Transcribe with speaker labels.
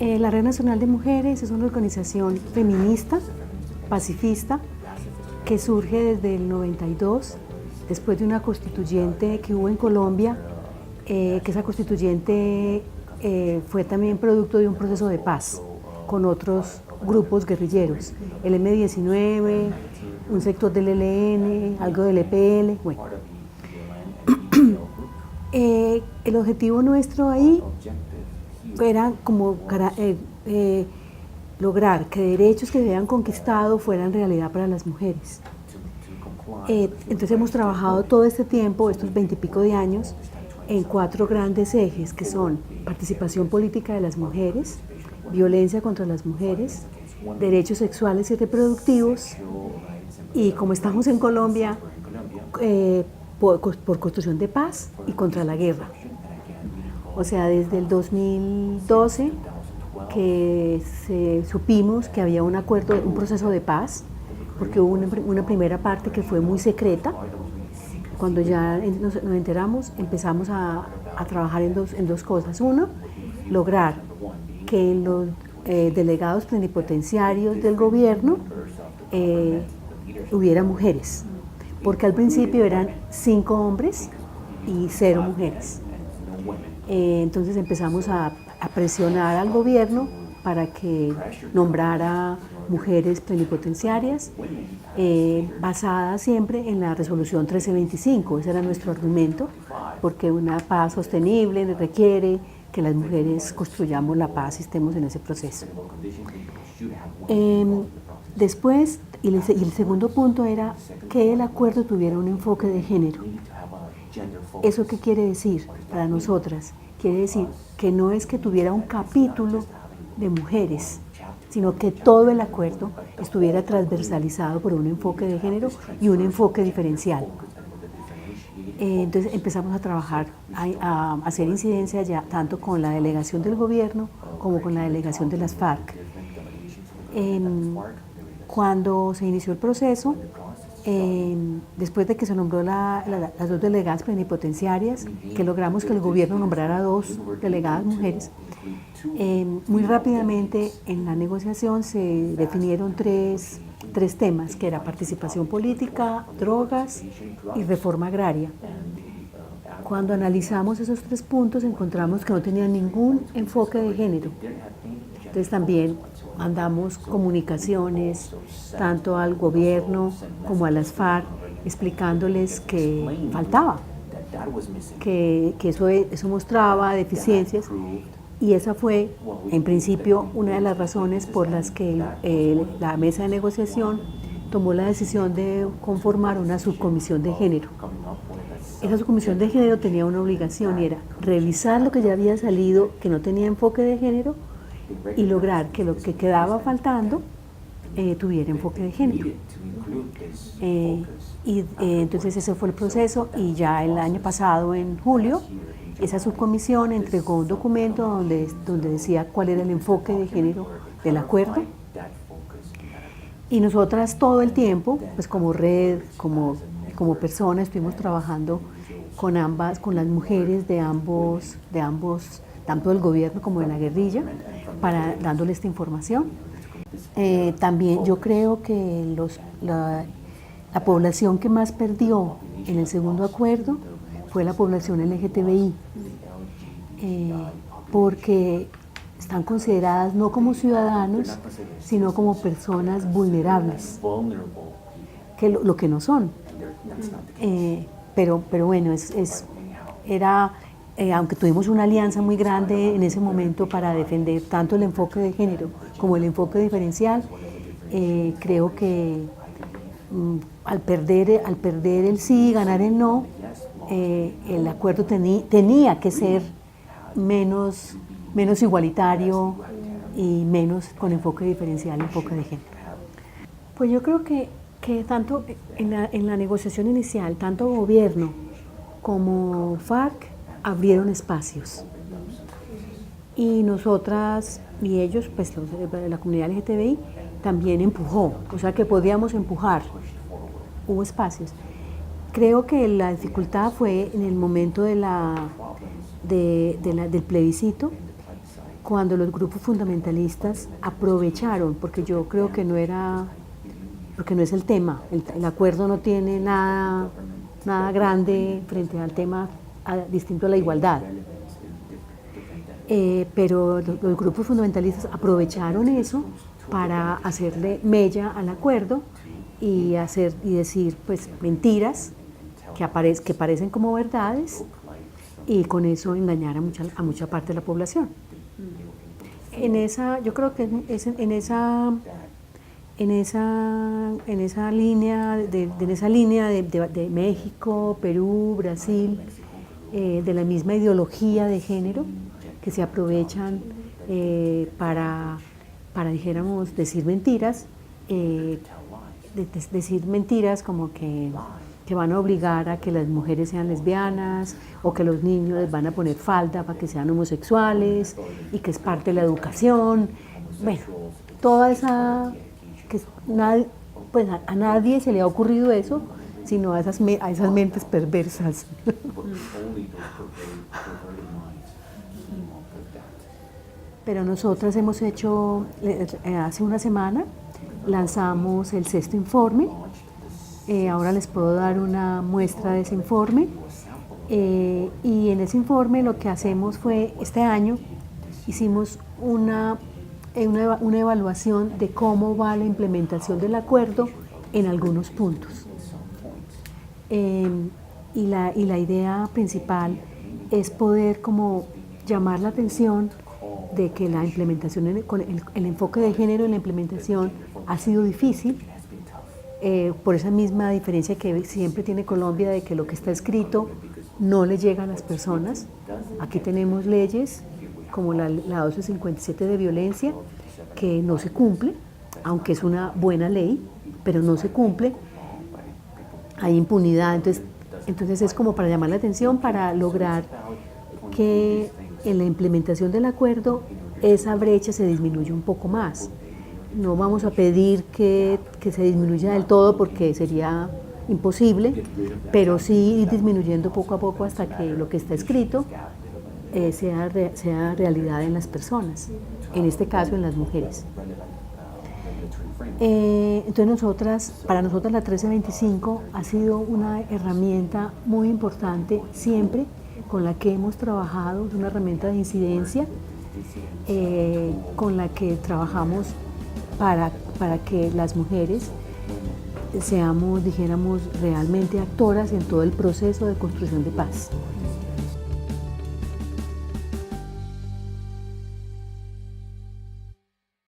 Speaker 1: La Red Nacional de Mujeres es una organización feminista, pacifista, que surge desde el 92, después de una constituyente que hubo en Colombia, que esa constituyente fue también producto de un proceso de paz con otros grupos guerrilleros, el M-19, un sector del ELN, algo del EPL, bueno. El objetivo nuestro ahí era como lograr que derechos que se habían conquistado fueran realidad para las mujeres. Entonces hemos trabajado todo este tiempo, estos 20 y pico de años, en 4 grandes ejes, que son participación política de las mujeres, violencia contra las mujeres, derechos sexuales y reproductivos, y como estamos en Colombia, por construcción de paz y contra la guerra. O sea, desde el 2012 que supimos que había un acuerdo, un proceso de paz, porque hubo una primera parte que fue muy secreta. Cuando ya nos enteramos, empezamos a trabajar en dos cosas. Uno, lograr que los delegados plenipotenciarios del gobierno hubiera mujeres, porque al principio eran 5 hombres y 0 mujeres. Entonces empezamos a presionar al gobierno para que nombrara mujeres plenipotenciarias, basada siempre en la resolución 1325. Ese era nuestro argumento, porque una paz sostenible requiere que las mujeres construyamos la paz y estemos en ese proceso. Después, y el segundo punto era que el acuerdo tuviera un enfoque de género. ¿Eso qué quiere decir para nosotras? Quiere decir que no es que tuviera un capítulo de mujeres, sino que todo el acuerdo estuviera transversalizado por un enfoque de género y un enfoque diferencial. Entonces empezamos a trabajar, a hacer incidencia ya tanto con la delegación del gobierno como con la delegación de las FARC. Cuando se inició el proceso, después de que se nombró las 2 delegadas plenipotenciarias, que logramos que el gobierno nombrara 2 delegadas mujeres, muy rápidamente en la negociación se definieron tres temas, que era participación política, drogas y reforma agraria. Cuando analizamos esos 3 puntos encontramos que no tenían ningún enfoque de género. Entonces también mandamos comunicaciones tanto al gobierno como a las FARC explicándoles que faltaba, que eso mostraba deficiencias, y esa fue en principio una de las razones por las que la mesa de negociación tomó la decisión de conformar una subcomisión de género. Esa subcomisión de género tenía una obligación y era revisar lo que ya había salido que no tenía enfoque de género y lograr que lo que quedaba faltando tuviera enfoque de género. Entonces ese fue el proceso, y ya el año pasado, en julio, esa subcomisión entregó un documento donde decía cuál era el enfoque de género del acuerdo, y nosotras todo el tiempo, pues como red, como personas, estuvimos trabajando con las mujeres de ambos, tanto del gobierno como de la guerrilla, dándole esta información. También yo creo que la población que más perdió en el segundo acuerdo fue la población LGTBI, porque están consideradas no como ciudadanos, sino como personas vulnerables, que lo que no son. Pero bueno, aunque tuvimos una alianza muy grande en ese momento para defender tanto el enfoque de género como el enfoque diferencial, creo que al perder el sí y ganar el no, el acuerdo tenía que ser menos igualitario y menos con enfoque diferencial, enfoque de género. Pues yo creo que tanto en la negociación inicial, tanto gobierno como FARC abrieron espacios, y nosotras y ellos, pues la comunidad LGTBI también empujó, o sea que podíamos empujar, hubo espacios. Creo que la dificultad fue en el momento del plebiscito, cuando los grupos fundamentalistas aprovecharon, porque yo creo que no era, porque no es el tema, el acuerdo no tiene nada grande frente al tema distinto a la igualdad. Pero los grupos fundamentalistas aprovecharon eso para hacerle mella al acuerdo y decir pues mentiras que parecen como verdades, y con eso engañar a mucha parte de la población. Yo creo que en esa línea de México, Perú, Brasil, de la misma ideología de género, que se aprovechan para dijéramos, decir mentiras, decir mentiras como que van a obligar a que las mujeres sean lesbianas, o que los niños les van a poner falda para que sean homosexuales, y que es parte de la educación. Bueno, toda esa, pues a nadie se le ha ocurrido eso, sino a esas mentes perversas. Pero nosotras hemos hecho, hace una semana, lanzamos el 6º informe. Ahora les puedo dar una muestra de ese informe. Y en ese informe lo que hacemos fue, este año, hicimos una evaluación de cómo va la implementación del acuerdo en algunos puntos. Y la idea principal es poder como llamar la atención de que la implementación, con el enfoque de género en la implementación ha sido difícil, por esa misma diferencia que siempre tiene Colombia, de que lo que está escrito no le llega a las personas. Aquí tenemos leyes como la 1257 de violencia, que no se cumple, aunque es una buena ley, pero no se cumple, hay impunidad. Entonces es como para llamar la atención, para lograr que en la implementación del acuerdo esa brecha se disminuya un poco más. No vamos a pedir que se disminuya del todo, porque sería imposible, pero sí ir disminuyendo poco a poco hasta que lo que está escrito sea realidad en las personas, en este caso en las mujeres. Entonces para nosotras la 1325 ha sido una herramienta muy importante siempre, con la que hemos trabajado, es una herramienta de incidencia, con la que trabajamos para que las mujeres seamos, dijéramos, realmente actoras en todo el proceso de construcción de paz.